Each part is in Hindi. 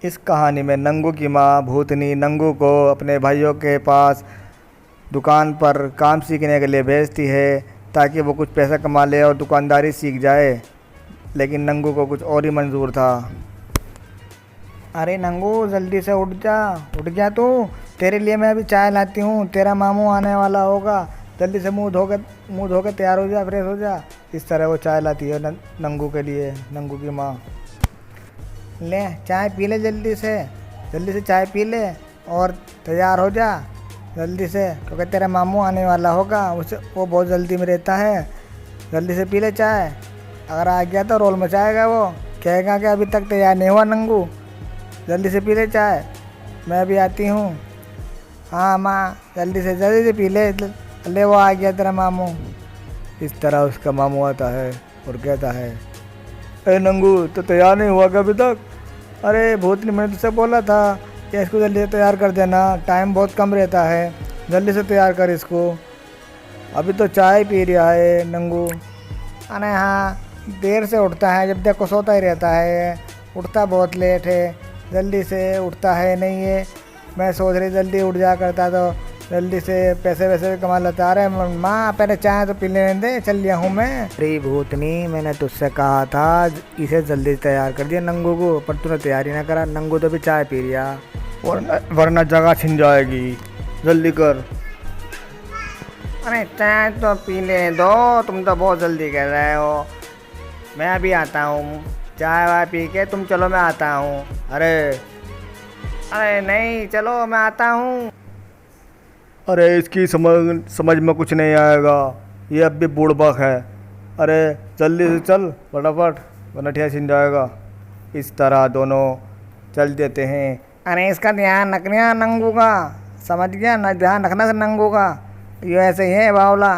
इस कहानी में नंगू की माँ भूतनी नंगू को अपने भाइयों के पास दुकान पर काम सीखने के लिए भेजती है ताकि वो कुछ पैसा कमा ले और दुकानदारी सीख जाए। लेकिन नंगू को कुछ और ही मंजूर था। अरे नंगू जल्दी से उठ जा तू। तेरे लिए मैं अभी चाय लाती हूँ, तेरा मामू आने वाला होगा। जल्दी से मुँह धो के तैयार हो जा, फ्रेश हो जा। इस तरह वो चाय लाती है नंगू के लिए, नंगू की माँ। ले चाय पी ले, जल्दी से चाय पी ले और तैयार हो जा जल्दी से, क्योंकि तेरा मामू आने वाला होगा। उसे वो बहुत जल्दी में रहता है। जल्दी से पी ले चाय, अगर आ गया तो रोल मचाएगा। वो कहेगा कि अभी तक तैयार नहीं हुआ नंगू। जल्दी से पी ले चाय, मैं अभी आती हूँ। हाँ माँ, जल्दी से पी ले वो आ गया तेरा मामू। इस तरह उसका मामू आता है और कहता है, अरे नंगू तो तैयार नहीं हुआ क्या अभी तक? अरे भूतनी, मैंने तुझसे बोला था कि इसको जल्दी से तैयार कर देना, टाइम बहुत कम रहता है, जल्दी से तैयार कर इसको। अभी तो चाय पी रहा है नंगू। अरे हाँ, देर से उठता है, जब देखो सोता ही रहता है, उठता बहुत लेट है, जल्दी से उठता है नहीं है। मैं सोच रही जल्दी उठ जा करता तो जल्दी से पैसे वैसे भी कमा लेता। अरे माँ, पहले चाय तो पी लेने दे, चल लिया हूँ मैं। अरे भूतनी, मैंने तुझसे कहा था इसे जल्दी तैयार कर दिया नंगू को, पर तूने तैयारी ना करा। नंगू तो भी चाय पी लिया, वरना जगह छिन जाएगी। जल्दी कर। अरे चाय तो पी लेने दो, तुम तो बहुत जल्दी कर रहे हो। मैं अभी आता हूँ, चाय वाय पी के तुम चलो, मैं आता हूँ। अरे नहीं, चलो मैं आता हूँ। अरे इसकी समझ में कुछ नहीं आएगा, ये अब भी बूढ़बक है। अरे जल्दी से चल फटाफट, वरना ठिया छिन जाएगा। इस तरह दोनों चल देते हैं। अरे इसका ध्यान रखना नंगू का, समझ गया ना? ध्यान रखना नंगू का, ये ऐसे ही है बावला,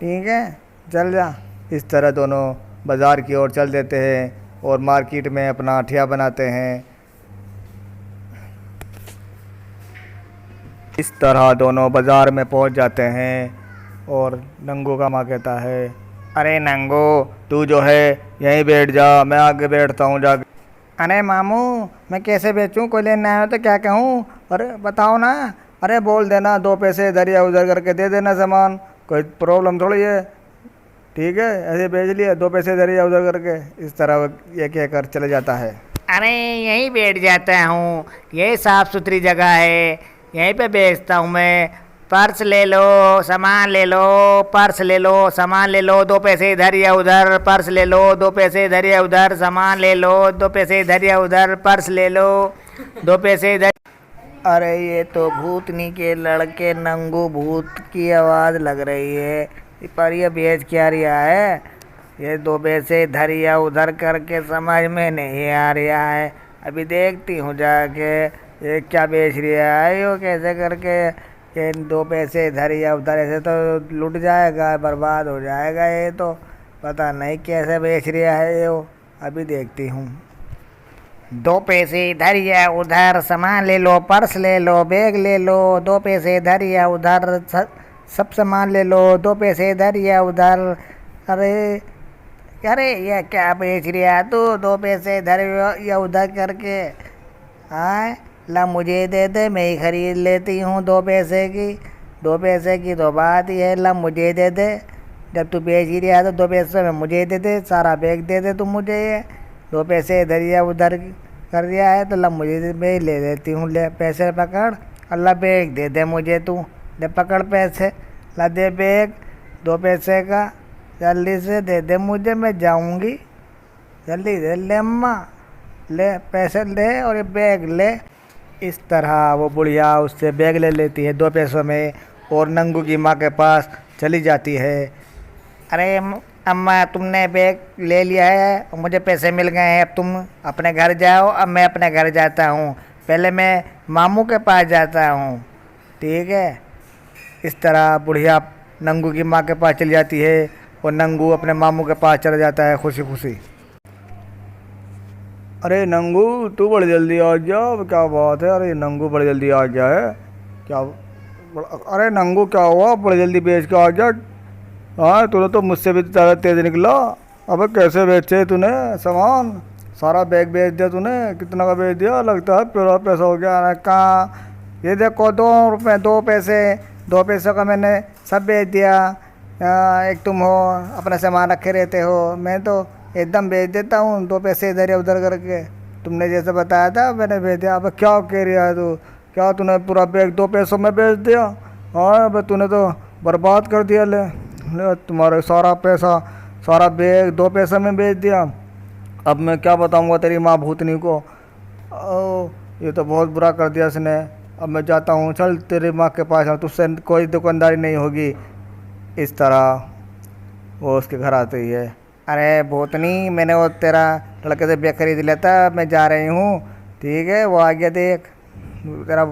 ठीक है? चल जा। इस तरह दोनों बाज़ार की ओर चल देते हैं और मार्केट में अपना अठिया बनाते हैं। इस तरह दोनों बाज़ार में पहुंच जाते हैं और नंगू का माँ कहता है, अरे नंगू, तू जो है यहीं बैठ जा, मैं आगे बैठता हूँ जाके। अरे मामू, मैं कैसे बेचूँ? कोई लेने आया हो तो क्या कहूँ? अरे बताओ ना। अरे बोल देना, 2 पैसे इधर या उधर करके दे देना सामान, कोई प्रॉब्लम थोड़ी है, ठीक है? ऐसे बेच लिया, 2 पैसे इधर या उधर करके। इस तरह ये कहकर चले जाता है। अरे यहीं बैठ जाता हूँ, यही साफ़ सुथरी जगह है, यहीं पे बेचता हूँ मैं। पर्स ले लो, सामान ले लो, पर्स ले लो, सामान ले लो, 2 पैसे इधर या उधर। पर्स ले लो, 2 पैसे इधर या उधर, सामान ले लो, 2 पैसे इधर या उधर, पर्स ले लो, 2 पैसे इधर। अरे ये तो भूतनी के लड़के नंगू भूत की आवाज़ लग रही है, पर ये बेच क्या रिया है? ये 2 पैसे इधर या उधर करके समझ में नहीं आ रहा है। अभी देखती हूँ जाके ये क्या बेच रहा है, यो कैसे करके ये 2 पैसे इधर या उधर, ऐसे तो लुट जाएगा, बर्बाद हो जाएगा। ये तो पता नहीं कैसे बेच रहा है यो, अभी देखती हूँ। 2 पैसे इधर या उधर, सामान ले लो, पर्स ले लो, बैग ले लो, 2 पैसे इधर या उधर, सब सामान ले लो, 2 पैसे इधर या उधर। अरे अरे ये क्या बेच रहा है तू? 2 पैसे इधर या उधर करके। हाँ ला, मुझे दे दे, मैं ही खरीद लेती हूँ 2 पैसे की। 2 पैसे की तो बात ही है, ला मुझे दे दे। जब तू बेच ही रहा है तो 2 पैसे में मुझे दे दे, सारा बैग दे दे तू मुझे। ये 2 पैसे इधर या उधर कर दिया है तो ला मुझे, मैं ले लेती हूँ। ले पैसे पकड़, अल्लाह बैग दे दे मुझे तू। ले पकड़ पैसे, ला दे बैग 2 पैसे का, जल्दी से दे दे मुझे, मैं जाऊँगी। जल्दी दे ले अम्मा, ले पैसे ले और ये बैग ले। इस तरह वो बुढ़िया उससे बैग ले लेती है 2 पैसों में और नंगू की माँ के पास चली जाती है। अरे अम्मा, तुमने बैग ले लिया है और मुझे पैसे मिल गए हैं, अब तुम अपने घर जाओ। अब मैं अपने घर जाता हूँ, पहले मैं मामू के पास जाता हूँ, ठीक है? इस तरह बुढ़िया नंगू की माँ के पास चली जाती है और नंगू अपने मामू के पास चला जाता है खुशी खुशी। अरे नंगू, तू बड़ी जल्दी आ गया, क्या बात है? अरे नंगू बड़ी जल्दी आ गया है क्या? अरे नंगू, क्या हुआ, बड़ी जल्दी बेच के आ गया? हाँ, तूने तो मुझसे भी ज़्यादा तेज़ निकला। अबे कैसे बेचे तूने सामान? सारा बैग बेच दिया तूने? कितना का बेच दिया? लगता है पूरा पैसा हो गया। अरे कहाँ, ये देखो 2 रुपये, 2 पैसे, 2 पैसों का मैंने सब बेच दिया। एक तुम हो अपना सामान रखे रहते हो, मैं तो एकदम बेच देता हूँ 2 पैसे इधर या उधर करके। तुमने जैसे बताया था मैंने भेज दिया। अब क्या कह रहा है तू? क्या तूने पूरा बैग 2 पैसों में बेच दिया? हाँ अब तूने तो बर्बाद कर दिया। ले तुम्हारे सारा पैसा, सारा बैग 2 पैसे में बेच दिया। अब मैं क्या बताऊंगा तेरी माँ भूतनी को? ओ, ये तो बहुत बुरा कर दिया इसने। अब मैं जाता हूँ, चल तेरी माँ के पास। तुझसे कोई दुकानदारी नहीं होगी। इस तरह वो उसके घर आती है। अरे भूतनी, मैंने वो तेरा लड़के से बैग खरीद लिया था, मैं जा रही हूँ। ठीक है, वो आ गया देख तेरा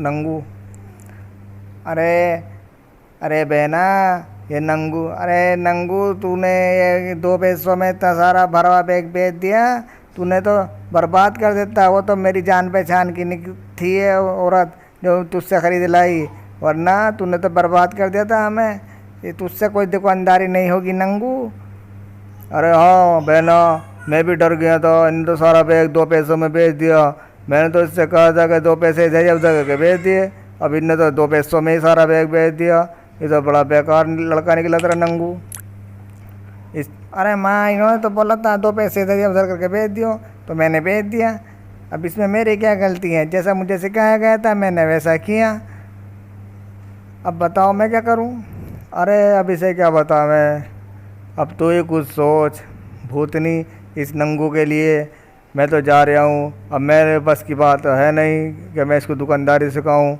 नंगू। अरे अरे बहना, ये नंगू, अरे नंगू तूने ये 2 पैसों में इतना सारा भरवा बैग बेच दिया। तूने तो बर्बाद कर देता। वो तो मेरी जान पहचान की थी ये औरत जो तुझसे खरीद लाई, वरना तूने तो बर्बाद कर दिया था हमें। ये तुझसे कोई दुकानदारी नहीं होगी नंगू। अरे हाँ बहना, मैं भी डर गया था। इन्होंने तो सारा बैग 2 पैसों में बेच दिया। मैंने तो इससे कहा था कि 2 पैसे इधर या उधर करके बेच दिए। अब इनने तो 2 पैसों में ही सारा बैग बेच दिया। ये तो बड़ा बेकार लड़का निकला तेरा नंगू। अरे माँ, इन्होंने तो बोला था 2 पैसे इधर या उधर करके बेच दियो, तो मैंने बेच दिया। अब इसमें मेरी क्या गलती है? जैसा मुझे सिखाया गया था मैंने वैसा किया। अब बताओ मैं क्या करूँ? अरे अब इसे क्या बताऊँ मैं? अब तो ही कुछ सोच भूतनी इस नंगू के लिए। मैं तो जा रहा हूँ। अब मेरे बस की बात है नहीं कि मैं इसको दुकानदारी सिखाऊँ।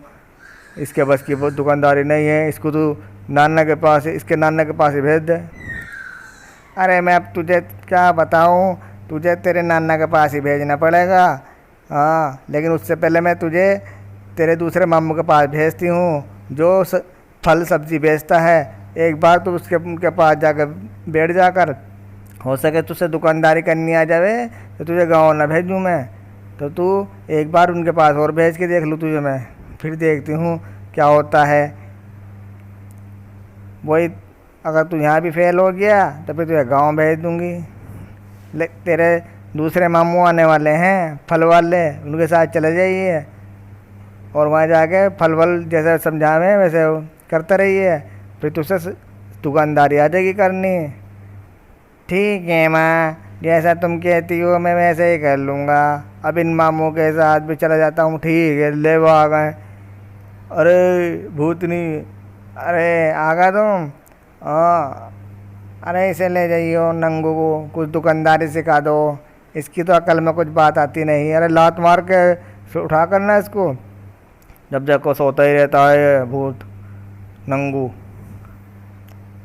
इसके बस की दुकानदारी नहीं है। इसको तो नाना के पास, इसके नाना के पास ही भेज दे। अरे मैं अब तुझे क्या बताऊँ, तुझे तेरे नाना के पास ही भेजना पड़ेगा। हाँ, लेकिन उससे पहले मैं तुझे तेरे दूसरे मामू के पास भेजती हूँ जो फल सब्जी बेचता है। एक बार तो उसके उनके पास जाकर बैठ जाकर, हो सके तुझसे दुकानदारी करनी आ जावे तो तुझे गाँव ना भेजूँ मैं। तो तू एक बार उनके पास और भेज के देख लूँ तुझे मैं, फिर देखती हूँ क्या होता है। वही अगर तू यहाँ भी फेल हो गया तो फिर तुझे गाँव भेज दूँगी। तेरे दूसरे मामू आने वाले हैं फल वाले, उनके साथ चले जाइए और वहाँ जाके फल वल जैसे समझावें वैसे करते रहिए। फिर तुझसे दुकानदारी आ जाएगी करनी। ठीक है माँ, जैसा तुम कहती हो मैं वैसे ही कर लूँगा। अब इन मामू के साथ भी चला जाता हूँ। ठीक है, ले वो आ गए। अरे भूतनी, अरे आ गए तुम? हाँ, अरे इसे ले जाइयो नंगू को, कुछ दुकानदारी सिखा दो। इसकी तो अकल में कुछ बात आती नहीं। अरे लात मार के उठा करना इसको, जब देखो सोता ही रहता है भूत नंगू।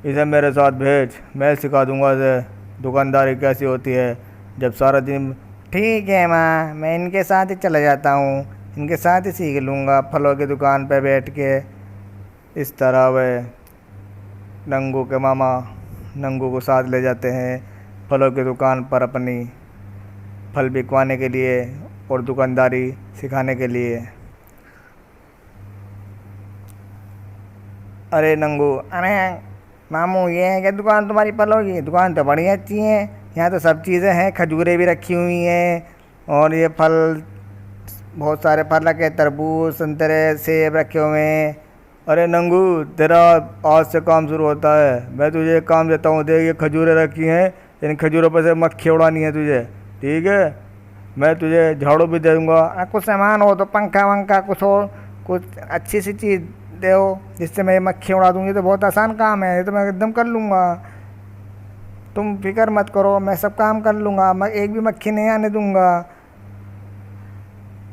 इसे मेरे साथ भेज, मैं सिखा दूंगा इसे दुकानदारी कैसी होती है जब सारा दिन। ठीक है माँ, मैं इनके साथ ही चला जाता हूँ, इनके साथ ही सीख लूँगा फलों की दुकान पे बैठ के। इस तरह वह नंगू के मामा नंगू को साथ ले जाते हैं फलों की दुकान पर अपनी फल बिकवाने के लिए और दुकानदारी सिखाने के लिए। अरे नंगू, अरे मामू ये है क्या दुकान तुम्हारी फलों की? दुकान तो बड़ी अच्छी है, यहाँ तो सब चीज़ें हैं, खजूरें भी रखी हुई हैं और ये फल, बहुत सारे फल रखे, तरबूज संतरे सेब रखे हुए हैं। अरे नंगू, तेरा आज से काम शुरू होता है। मैं तुझे एक काम देता हूँ, देख ये खजूरें रखी हैं, इन खजूरों पर से मक्खी उड़ानी है तुझे, ठीक है? मैं तुझे झाड़ू भी दे दूँगा। कुछ सामान हो तो पंखा वंखा कुछ हो, कुछ अच्छी सी चीज़ दो जिससे मैं मक्खी उड़ा दूँगी। तो बहुत आसान काम है, ये तो मैं एकदम कर लूँगा। तुम फिक्र मत करो, मैं सब काम कर लूँगा, मैं एक भी मक्खी नहीं आने दूँगा।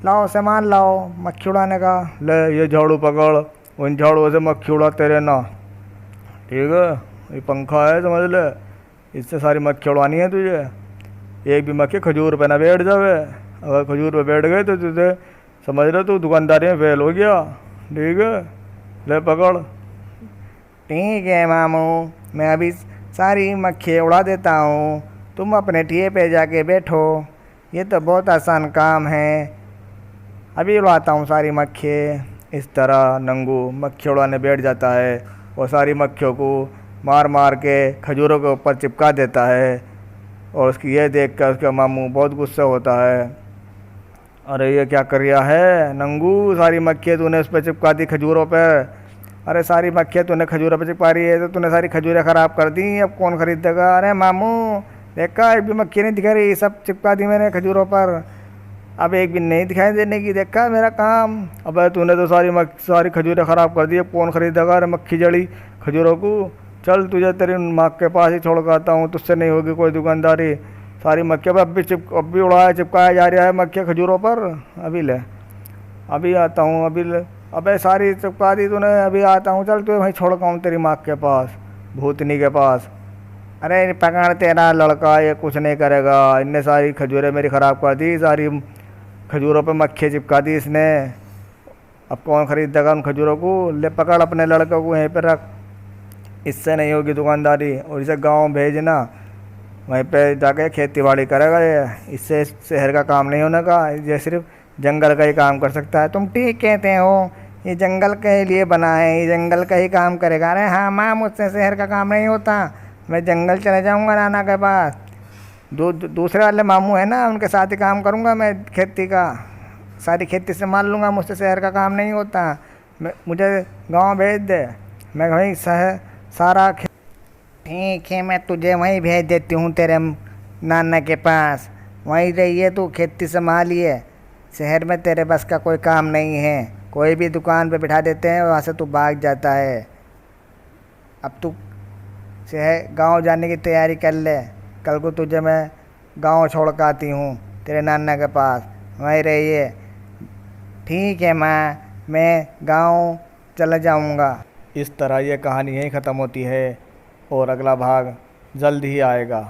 लाओ सामान लाओ मक्खी उड़ाने का। ले ये झाड़ू पकड़, उन झाड़ुओं से मक्खी उड़ाते रहना, ठीक है? ये पंखा है समझ ले, इससे सारी मक्खी उड़ानी है तुझे। एक भी मक्खी खजूर पे ना बैठ जावे, अगर खजूर पे बैठ गए तो तुझे समझ रहे तू दुकानदारी में फेल हो गया, ठीक है? ले पकड़। ठीक है मामू, मैं अभी सारी मक्खी उड़ा देता हूँ, तुम अपने ठिए पे जाके बैठो। ये तो बहुत आसान काम है, अभी उड़ाता हूँ सारी मक्खी। इस तरह नंगू मक्खी उड़ाने बैठ जाता है और सारी मक्खियों को मार मार के खजूरों के ऊपर चिपका देता है। और उसकी ये देख कर उसका मामू बहुत गुस्सा होता है। अरे ये क्या कर रिया है नंगू, सारी मक्खियाँ तूने उस पर चिपका दी खजूरों पर। अरे सारी मक्खियाँ तूने खजूरों पर चिपका रही है तो तूने सारी खजूरें ख़राब कर दी, अब कौन खरीदेगा। अरे मामू देखा, एक भी मक्खी नहीं दिख रही, सब चिपका दी मैंने खजूरों पर, अब एक भी नहीं दिखाई देने की। देखा मेरा काम। अबे तूने तो सारी खजूरें ख़राब कर दी, अब कौन खरीदेगा। अरे मक्खी जड़ी खजूरों को, चल तुझे तेरी माँ के पास ही छोड़ कर आता हूँ, तुझसे नहीं होगी कोई दुकानदारी। सारी मक्खियाँ अब भी उड़ाया चिपकाया जा रहा है मक्खियाँ खजूरों पर। अभी ले, अभी आता हूँ, अभी ले। अबे सारी चिपका दी तूने, अभी आता हूँ, चल तुझे वहीं छोड़ कर आऊँ तेरी माँ के पास, भूतनी के पास। अरे पकड़, तेरा लड़का ये कुछ नहीं करेगा, इनने सारी खजूरें मेरी ख़राब कर दी, सारी खजूरों पे मक्खियाँ चिपका दी इसने, अब कौन खरीदेगा उन खजूरों को। ले पकड़ अपने लड़के को यहीं पर रख, इससे नहीं होगी दुकानदारी, और इसे गांव भेजना, वहीं पे जाके खेती बाड़ी करेगा ये, इससे शहर का काम नहीं होने का, ये सिर्फ जंगल का ही काम कर सकता है। तुम ठीक कहते हो, ये जंगल के लिए बना है, ये जंगल का ही काम करेगा। अरे हाँ माँ, मुझसे शहर का काम नहीं होता, मैं जंगल चले जाऊँगा नाना के पास, दूसरे वाले मामू है ना, उनके साथ ही काम करूँगा मैं खेती का, सारी खेती संभाल लूँगा, मुझसे शहर का काम नहीं होता। मुझे गांव भेज दे, मैं वहीं सारा ठीक है, मैं तुझे वहीं भेज देती हूँ तेरे नाना के पास, वहीं रहिए तू, खेती संभालिए, शहर में तेरे बस का कोई काम नहीं है, कोई भी दुकान पे बिठा देते हैं, वहाँ से तू भाग जाता है। अब तू शहर गांव जाने की तैयारी कर ले, कल को तुझे मैं गांव छोड़ कर आती हूँ तेरे नाना के पास, वहीं रहिए। ठीक है माँ, मैं गांव चला जाऊँगा। इस तरह ये कहानी यहीं ख़त्म होती है और अगला भाग जल्द ही आएगा।